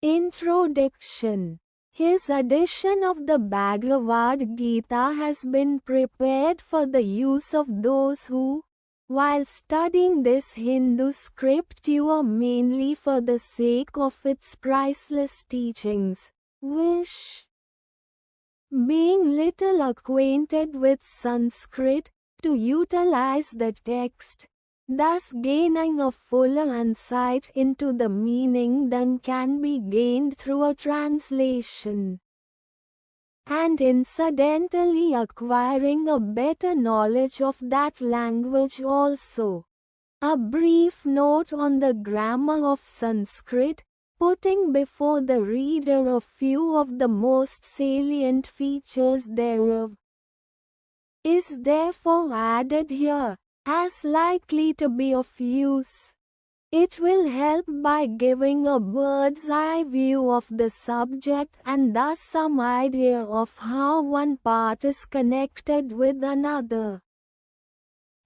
Introduction. His edition of the Bhagavad-Gitâ has been prepared for the use of those who, while studying this Hindu scripture mainly for the sake of its priceless teachings, wish, being little acquainted with Sanskrit, to utilize the text, thus gaining a fuller insight into the meaning than can be gained through a translation, and incidentally acquiring a better knowledge of that language also. A brief note on the grammar of Sanskrit, putting before the reader a few of the most salient features thereof, is therefore added here, as likely to be of use. It will help by giving a bird's eye view of the subject and thus some idea of how one part is connected with another.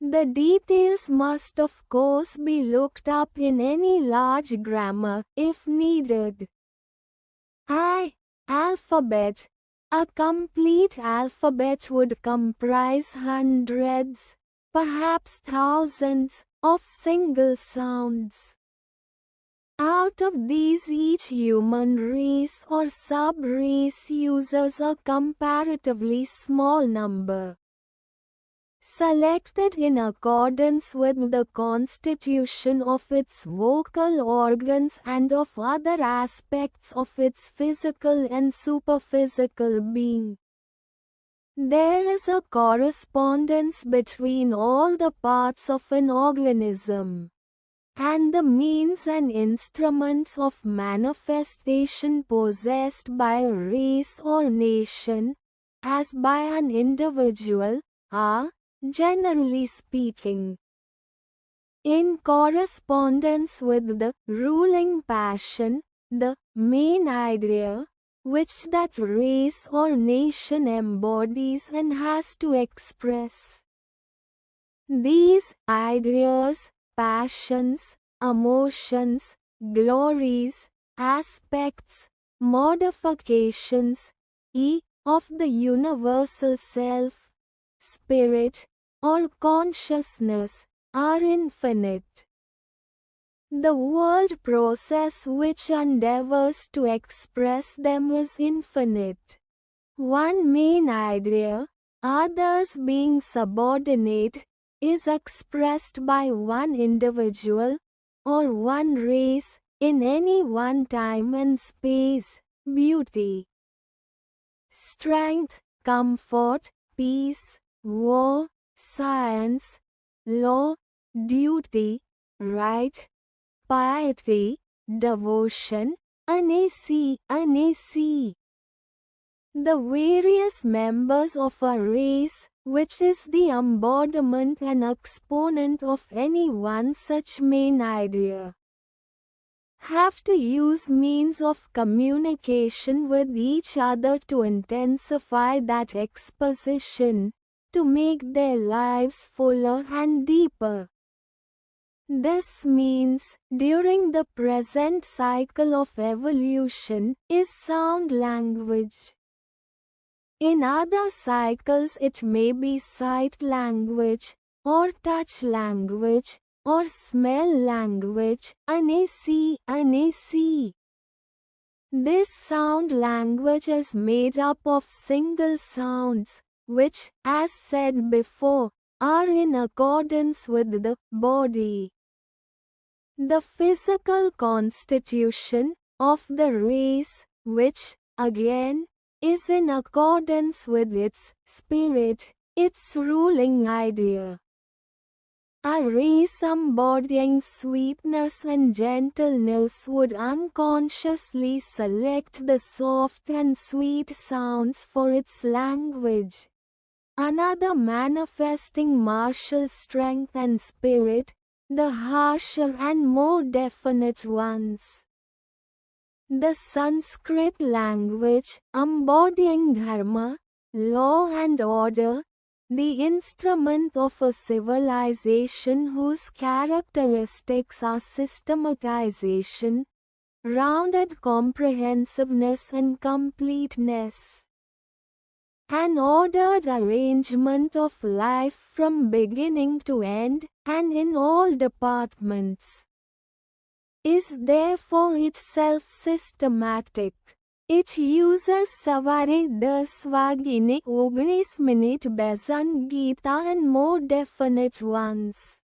The details must of course be looked up in any large grammar, if needed. Alphabet. A complete alphabet would comprise hundreds, perhaps thousands, of single sounds. Out of these each human race or sub-race uses a comparatively small number, selected in accordance with the constitution of its vocal organs and of other aspects of its physical and superphysical being. There is a correspondence between all the parts of an organism, and the means and instruments of manifestation possessed by a race or nation, as by an individual, are, generally speaking, in correspondence with the ruling passion, the main idea, which that race or nation embodies and has to express. These ideas, passions, emotions, glories, aspects, modifications, of the universal self, spirit, or consciousness, are infinite. The world process which endeavors to express them is infinite. One main idea, others being subordinate, is expressed by one individual, or one race, in any one time and space: beauty, strength, comfort, peace, war, science, law, duty, right, piety, devotion, uneasy. The various members of a race, which is the embodiment and exponent of any one such main idea, have to use means of communication with each other to intensify that exposition, to make their lives fuller and deeper. This means, during the present cycle of evolution, is sound language. In other cycles it may be sight language, or touch language, or smell language, uneasy. This sound language is made up of single sounds, which, as said before, are in accordance with the body. The physical constitution of the race, which, again, is in accordance with its spirit, its ruling idea. A race embodying sweetness and gentleness would unconsciously select the soft and sweet sounds for its language. Another manifesting martial strength and spirit, the harsher and more definite ones. The Sanskrit language, embodying dharma, law and order, the instrument of a civilization whose characteristics are systematization, rounded comprehensiveness and completeness. An ordered arrangement of life from beginning to end, and in all departments, is therefore itself systematic. It uses Savare Daswagine 19 minute Bezan Gita and more definite ones.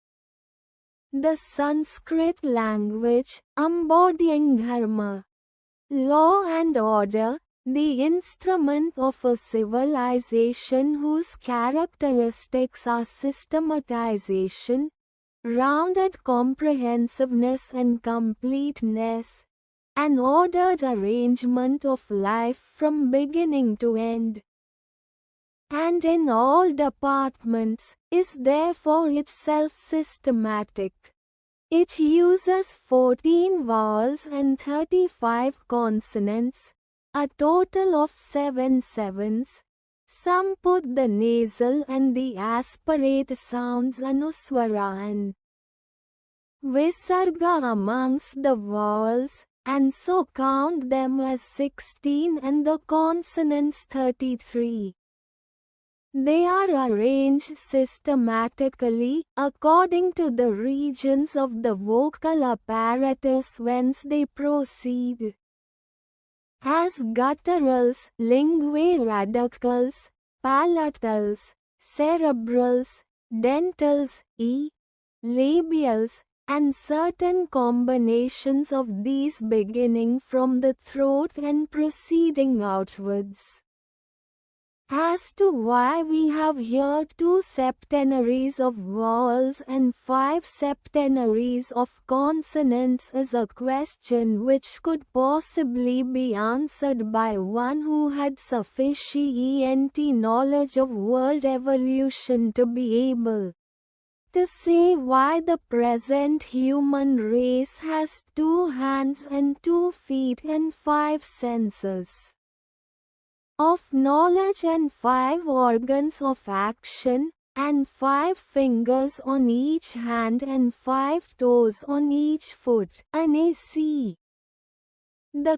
The Sanskrit language, embodying dharma, law and order, the instrument of a civilization whose characteristics are systematization, rounded comprehensiveness and completeness, an ordered arrangement of life from beginning to end, and in all departments, is therefore itself systematic. It uses 14 vowels and 35 consonants, a total of 7 sevens. Some put the nasal and the aspirate sounds anuswara and visarga amongst the vowels, and so count them as 16 and the consonants 33. They are arranged systematically, according to the regions of the vocal apparatus whence they proceed. As gutturals, linguae radicals, palatals, cerebrals, dentals, labials, and certain combinations of these beginning from the throat and proceeding outwards. As to why we have here 2 septenaries of vowels and 5 septenaries of consonants is a question which could possibly be answered by one who had sufficient knowledge of world evolution to be able to say why the present human race has 2 hands and 2 feet and 5 senses of knowledge and 5 organs of action, and 5 fingers on each hand and 5 toes on each foot. The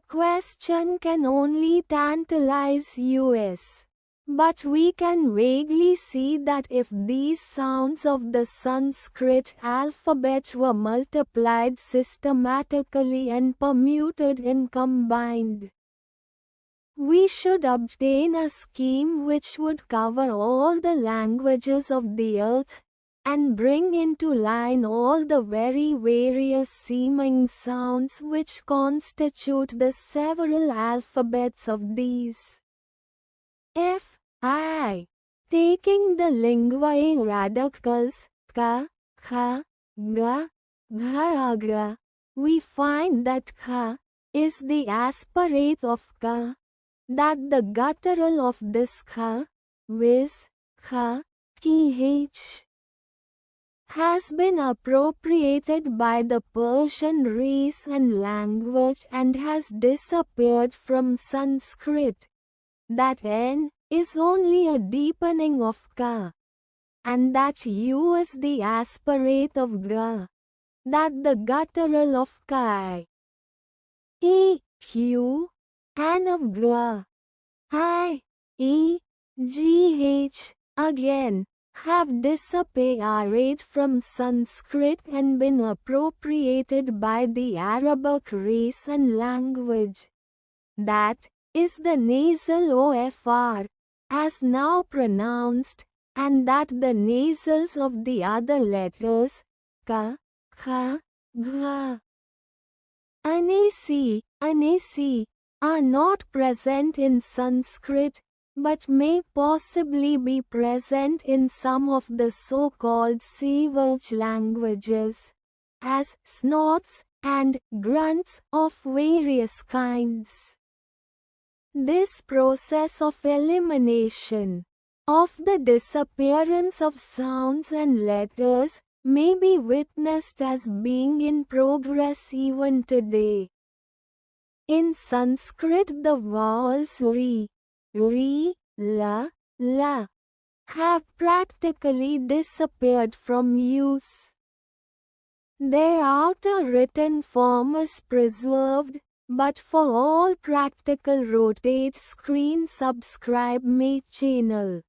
question can only tantalize us. But we can vaguely see that if these sounds of the Sanskrit alphabet were multiplied systematically and permuted and combined, we should obtain a scheme which would cover all the languages of the earth, and bring into line all the very various seeming sounds which constitute the several alphabets of these. Taking the linguae radicals, ka, kha, ga, gha, aga, we find that kha is the aspirate of ka, that the guttural of this kha, viz, kha, kh, has been appropriated by the Persian race and language and has disappeared from Sanskrit, that n is only a deepening of ka, and that u is the aspirate of ga, that the guttural of ka, q, and of ga, gh, again, have disappeared from Sanskrit and been appropriated by the Arabic race and language. That is the nasal ofr, as now pronounced, and that the nasals of the other letters, ka, kha, gha, anesi, are not present in Sanskrit, but may possibly be present in some of the so-called savage languages, as snorts and grunts of various kinds. This process of elimination, of the disappearance of sounds and letters, may be witnessed as being in progress even today. In Sanskrit the vowels ri, la, have practically disappeared from use. Their outer written form is preserved, But for all practical rotate screen subscribe my channel.